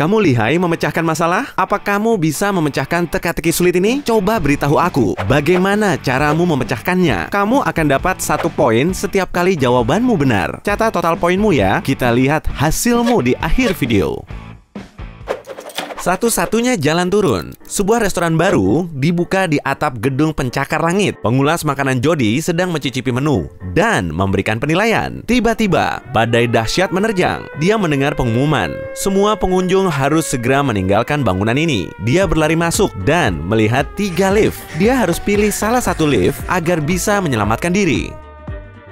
Kamu lihai memecahkan masalah? Apa kamu bisa memecahkan teka-teki sulit ini? Coba beritahu aku, bagaimana caramu memecahkannya? Kamu akan dapat 1 poin setiap kali jawabanmu benar. Catat total poinmu ya. Kita lihat hasilmu di akhir video. Satu-satunya jalan turun. Sebuah restoran baru dibuka di atap gedung pencakar langit. Pengulas makanan Jody sedang mencicipi menu dan memberikan penilaian. Tiba-tiba, badai dahsyat menerjang. Dia mendengar pengumuman. Semua pengunjung harus segera meninggalkan bangunan ini. Dia berlari masuk dan melihat 3 lift. Dia harus pilih salah satu lift agar bisa menyelamatkan diri.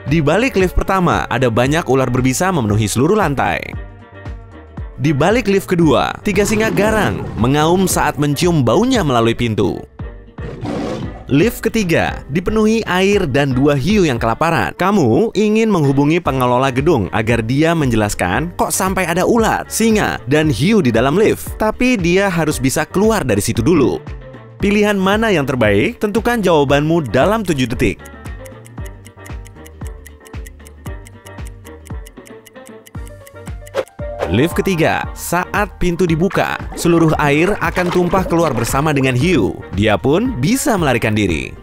Di balik lift pertama, ada banyak ular berbisa memenuhi seluruh lantai. Di balik lift kedua, 3 singa garang mengaum saat mencium baunya melalui pintu. Lift ketiga dipenuhi air dan 2 hiu yang kelaparan. Kamu ingin menghubungi pengelola gedung agar dia menjelaskan kok sampai ada ular, singa, dan hiu di dalam lift. Tapi dia harus bisa keluar dari situ dulu. Pilihan mana yang terbaik? Tentukan jawabanmu dalam 7 detik. Lift ketiga, saat pintu dibuka, seluruh air akan tumpah keluar bersama dengan hiu. Dia pun bisa melarikan diri.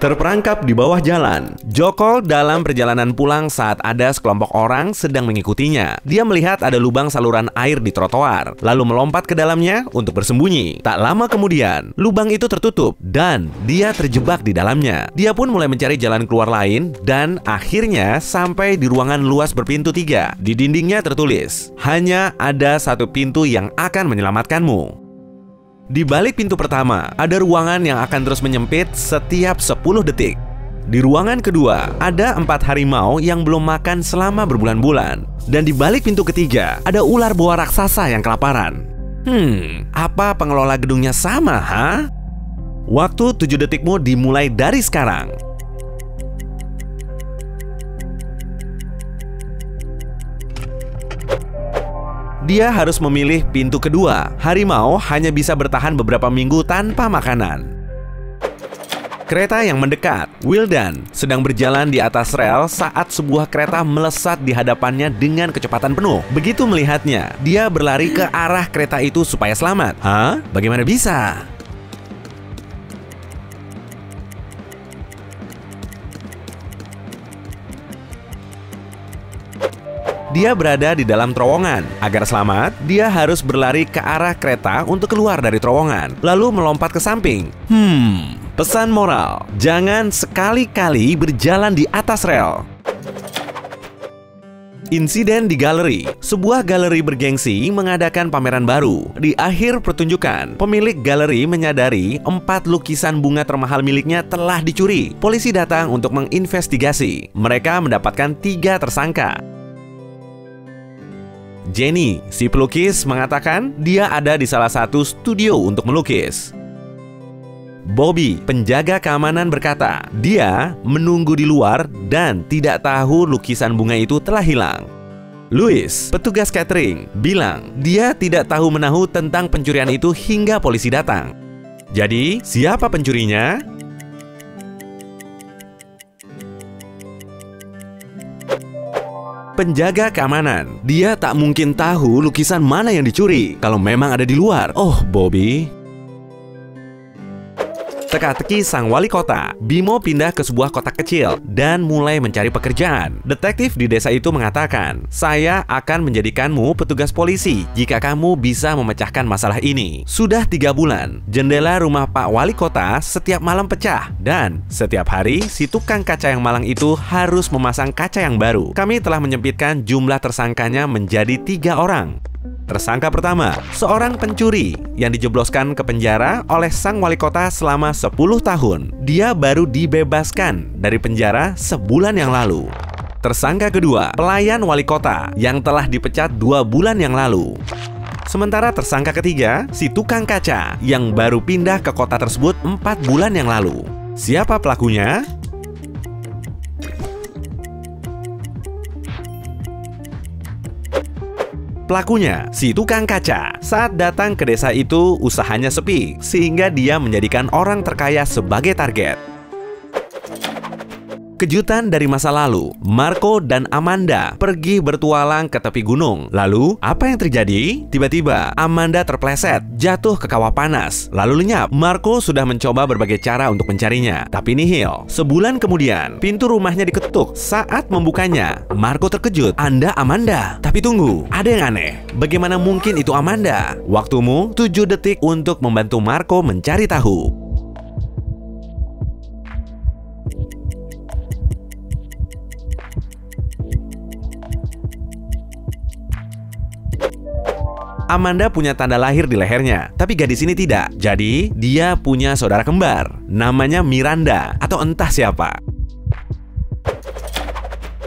Terperangkap di bawah jalan, Joko dalam perjalanan pulang saat ada sekelompok orang sedang mengikutinya. Dia melihat ada lubang saluran air di trotoar, lalu melompat ke dalamnya untuk bersembunyi. Tak lama kemudian, lubang itu tertutup dan dia terjebak di dalamnya. Dia pun mulai mencari jalan keluar lain dan akhirnya sampai di ruangan luas berpintu 3. Di dindingnya tertulis, hanya ada 1 pintu yang akan menyelamatkanmu. Di balik pintu pertama, ada ruangan yang akan terus menyempit setiap 10 detik. Di ruangan kedua, ada 4 harimau yang belum makan selama berbulan-bulan. Dan di balik pintu ketiga, ada ular boa raksasa yang kelaparan. Apa pengelola gedungnya sama, ha? Waktu 7 detikmu dimulai dari sekarang. Dia harus memilih pintu kedua. Harimau hanya bisa bertahan beberapa minggu tanpa makanan. Kereta yang mendekat. Wildan sedang berjalan di atas rel saat sebuah kereta melesat di hadapannya dengan kecepatan penuh. Begitu melihatnya, dia berlari ke arah kereta itu supaya selamat. Hah? Bagaimana bisa? Dia berada di dalam terowongan. Agar selamat, dia harus berlari ke arah kereta untuk keluar dari terowongan, lalu melompat ke samping. Pesan moral, jangan sekali-kali berjalan di atas rel. Insiden di galeri. Sebuah galeri bergengsi mengadakan pameran baru. Di akhir pertunjukan, pemilik galeri menyadari 4 lukisan bunga termahal miliknya telah dicuri. Polisi datang untuk menginvestigasi. Mereka mendapatkan 3 tersangka. Jenny, si pelukis, mengatakan dia ada di salah satu studio untuk melukis. Bobby, penjaga keamanan, berkata dia menunggu di luar dan tidak tahu lukisan bunga itu telah hilang. Louis, petugas catering, bilang dia tidak tahu menahu tentang pencurian itu hingga polisi datang. Jadi, siapa pencurinya? Penjaga keamanan, dia tak mungkin tahu lukisan mana yang dicuri kalau memang ada di luar. Oh, Bobby. Teka-teki sang wali kota. Bimo pindah ke sebuah kota kecil dan mulai mencari pekerjaan. Detektif di desa itu mengatakan, saya akan menjadikanmu petugas polisi jika kamu bisa memecahkan masalah ini. Sudah 3 bulan, jendela rumah Pak Wali Kota setiap malam pecah. Dan setiap hari, si tukang kaca yang malang itu harus memasang kaca yang baru. Kami telah menyempitkan jumlah tersangkanya menjadi 3 orang. Tersangka pertama, seorang pencuri yang dijebloskan ke penjara oleh sang wali kota selama 10 tahun. Dia baru dibebaskan dari penjara sebulan yang lalu. Tersangka kedua, pelayan wali kota yang telah dipecat 2 bulan yang lalu. Sementara tersangka ketiga, si tukang kaca yang baru pindah ke kota tersebut 4 bulan yang lalu. Siapa pelakunya? Pelakunya, si tukang kaca. Saat datang ke desa itu, usahanya sepi, sehingga dia menjadikan orang terkaya sebagai target. Kejutan dari masa lalu, Marco dan Amanda pergi bertualang ke tepi gunung. Lalu, apa yang terjadi? Tiba-tiba, Amanda terpleset, jatuh ke kawah panas, lalu lenyap. Marco sudah mencoba berbagai cara untuk mencarinya, tapi nihil. Sebulan kemudian, pintu rumahnya diketuk. Saat membukanya, Marco terkejut. "Anda Amanda?" Tapi tunggu, ada yang aneh. Bagaimana mungkin itu Amanda? Waktumu 7 detik untuk membantu Marco mencari tahu. Amanda punya tanda lahir di lehernya, tapi gadis ini tidak. Jadi, dia punya saudara kembar. Namanya Miranda, atau entah siapa.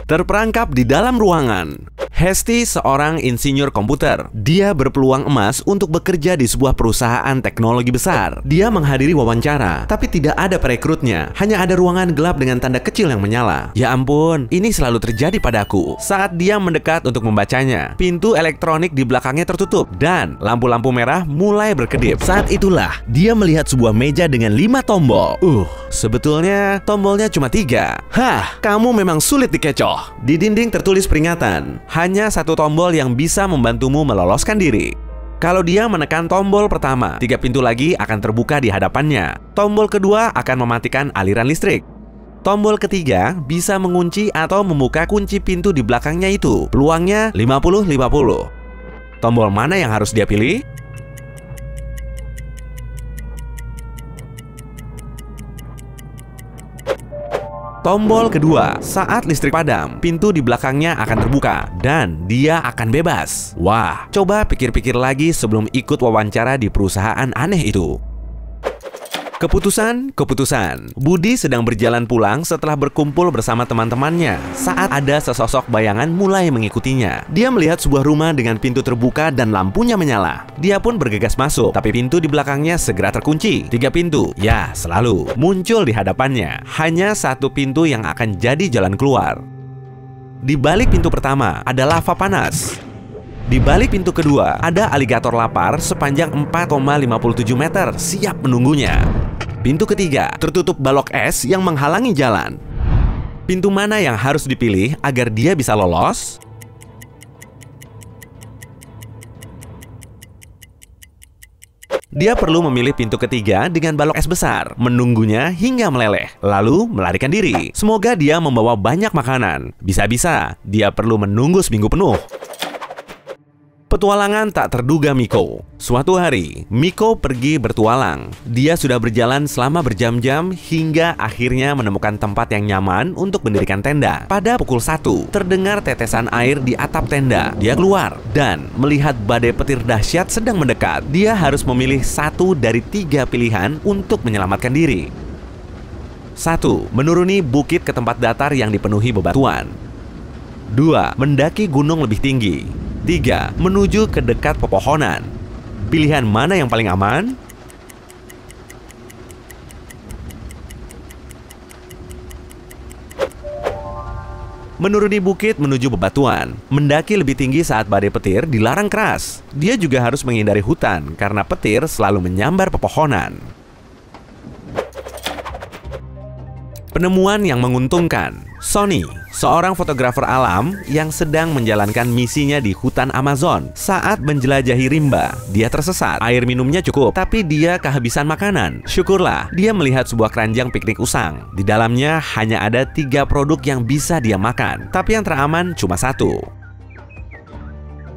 Terperangkap di dalam ruangan. Hesti seorang insinyur komputer. Dia berpeluang emas untuk bekerja di sebuah perusahaan teknologi besar. Dia menghadiri wawancara, tapi tidak ada perekrutnya. Hanya ada ruangan gelap dengan tanda kecil yang menyala. Ya ampun, ini selalu terjadi padaku. Saat dia mendekat untuk membacanya, pintu elektronik di belakangnya tertutup dan lampu-lampu merah mulai berkedip. Saat itulah, dia melihat sebuah meja dengan 5 tombol. Sebetulnya tombolnya cuma 3. Hah, kamu memang sulit dikecoh. Di dinding tertulis peringatan. Hanya 1 tombol yang bisa membantumu meloloskan diri. Kalau dia menekan tombol pertama, 3 pintu lagi akan terbuka di hadapannya. Tombol kedua akan mematikan aliran listrik. Tombol ketiga bisa mengunci atau membuka kunci pintu di belakangnya itu. Peluangnya 50-50. Tombol mana yang harus dia pilih? Tombol kedua, saat listrik padam, pintu di belakangnya akan terbuka dan dia akan bebas. Wah, coba pikir-pikir lagi sebelum ikut wawancara di perusahaan aneh itu. Keputusan. Budi sedang berjalan pulang setelah berkumpul bersama teman-temannya saat ada sesosok bayangan mulai mengikutinya. Dia melihat sebuah rumah dengan pintu terbuka dan lampunya menyala. Dia pun bergegas masuk, tapi pintu di belakangnya segera terkunci. 3 pintu, ya selalu, muncul di hadapannya. Hanya 1 pintu yang akan jadi jalan keluar. Di balik pintu pertama ada lava panas. Di balik pintu kedua, ada aligator lapar sepanjang 4,57 meter siap menunggunya. Pintu ketiga, tertutup balok es yang menghalangi jalan. Pintu mana yang harus dipilih agar dia bisa lolos? Dia perlu memilih pintu ketiga dengan balok es besar, menunggunya hingga meleleh, lalu melarikan diri. Semoga dia membawa banyak makanan. Bisa-bisa, dia perlu menunggu seminggu penuh. Petualangan tak terduga Miko. Suatu hari, Miko pergi bertualang. Dia sudah berjalan selama berjam-jam hingga akhirnya menemukan tempat yang nyaman untuk mendirikan tenda. Pada pukul 1, terdengar tetesan air di atap tenda. Dia keluar dan melihat badai petir dahsyat sedang mendekat. Dia harus memilih 1 dari 3 pilihan untuk menyelamatkan diri. 1. Menuruni bukit ke tempat datar yang dipenuhi bebatuan. 2. Mendaki gunung lebih tinggi. 3. Menuju ke dekat pepohonan. Pilihan mana yang paling aman? Menuruni bukit menuju bebatuan. Mendaki lebih tinggi saat badai petir dilarang keras. Dia juga harus menghindari hutan karena petir selalu menyambar pepohonan. Penemuan yang menguntungkan. Sonny, seorang fotografer alam yang sedang menjalankan misinya di hutan Amazon. Saat menjelajahi rimba, dia tersesat. Air minumnya cukup, tapi dia kehabisan makanan. Syukurlah, dia melihat sebuah keranjang piknik usang. Di dalamnya hanya ada 3 produk yang bisa dia makan, tapi yang teraman cuma 1.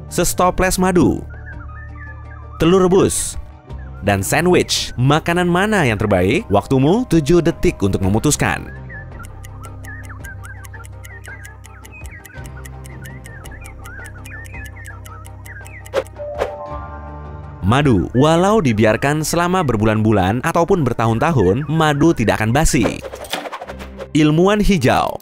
Sestoples madu, telur rebus, dan sandwich. Makanan mana yang terbaik? Waktumu 7 detik untuk memutuskan. Madu, walau dibiarkan selama berbulan-bulan ataupun bertahun-tahun, madu tidak akan basi. Ilmuwan hijau.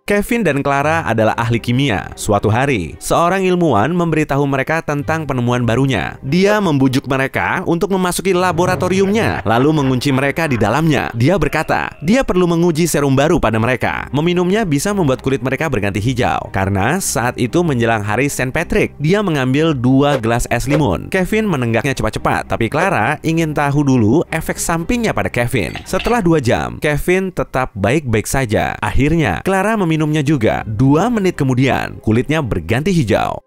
Kevin dan Clara adalah ahli kimia. Suatu hari, seorang ilmuwan memberitahu mereka tentang penemuan barunya. Dia membujuk mereka untuk memasuki laboratoriumnya, lalu mengunci mereka di dalamnya. Dia berkata, dia perlu menguji serum baru pada mereka. Meminumnya bisa membuat kulit mereka berganti hijau. Karena saat itu menjelang hari Saint Patrick, dia mengambil 2 gelas es limun. Kevin menenggaknya cepat-cepat, tapi Clara ingin tahu dulu efek sampingnya pada Kevin. Setelah 2 jam, Kevin tetap baik-baik saja. Akhirnya, Clara minumnya juga. 2 menit kemudian, kulitnya berganti hijau.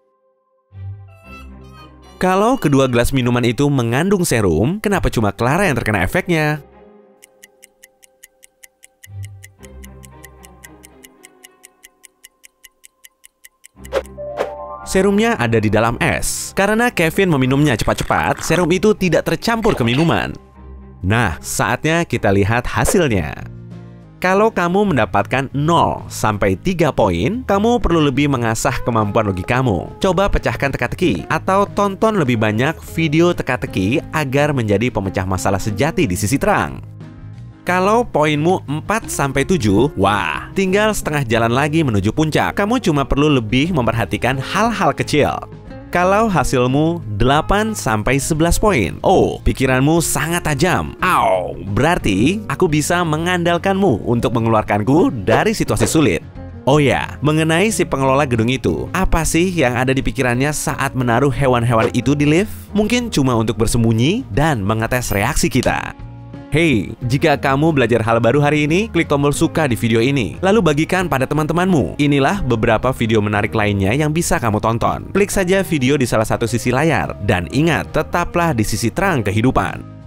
Kalau kedua gelas minuman itu mengandung serum, kenapa cuma Clara yang terkena efeknya? Serumnya ada di dalam es. Karena Kevin meminumnya cepat-cepat, serum itu tidak tercampur ke minuman. Nah, saatnya kita lihat hasilnya. Kalau kamu mendapatkan 0 sampai 3 poin, kamu perlu lebih mengasah kemampuan logikamu. Coba pecahkan teka-teki atau tonton lebih banyak video teka-teki agar menjadi pemecah masalah sejati di sisi terang. Kalau poinmu 4 sampai 7, wah, tinggal setengah jalan lagi menuju puncak. Kamu cuma perlu lebih memperhatikan hal-hal kecil. Kalau hasilmu 8 sampai 11 poin, oh, pikiranmu sangat tajam. Au, berarti aku bisa mengandalkanmu untuk mengeluarkanku dari situasi sulit. Oh ya, mengenai si pengelola gedung itu, apa sih yang ada di pikirannya saat menaruh hewan-hewan itu di lift? Mungkin cuma untuk bersembunyi dan mengetes reaksi kita. Hey, jika kamu belajar hal baru hari ini, klik tombol suka di video ini. Lalu bagikan pada teman-temanmu. Inilah beberapa video menarik lainnya yang bisa kamu tonton. Klik saja video di salah satu sisi layar. Dan ingat, tetaplah di sisi terang kehidupan.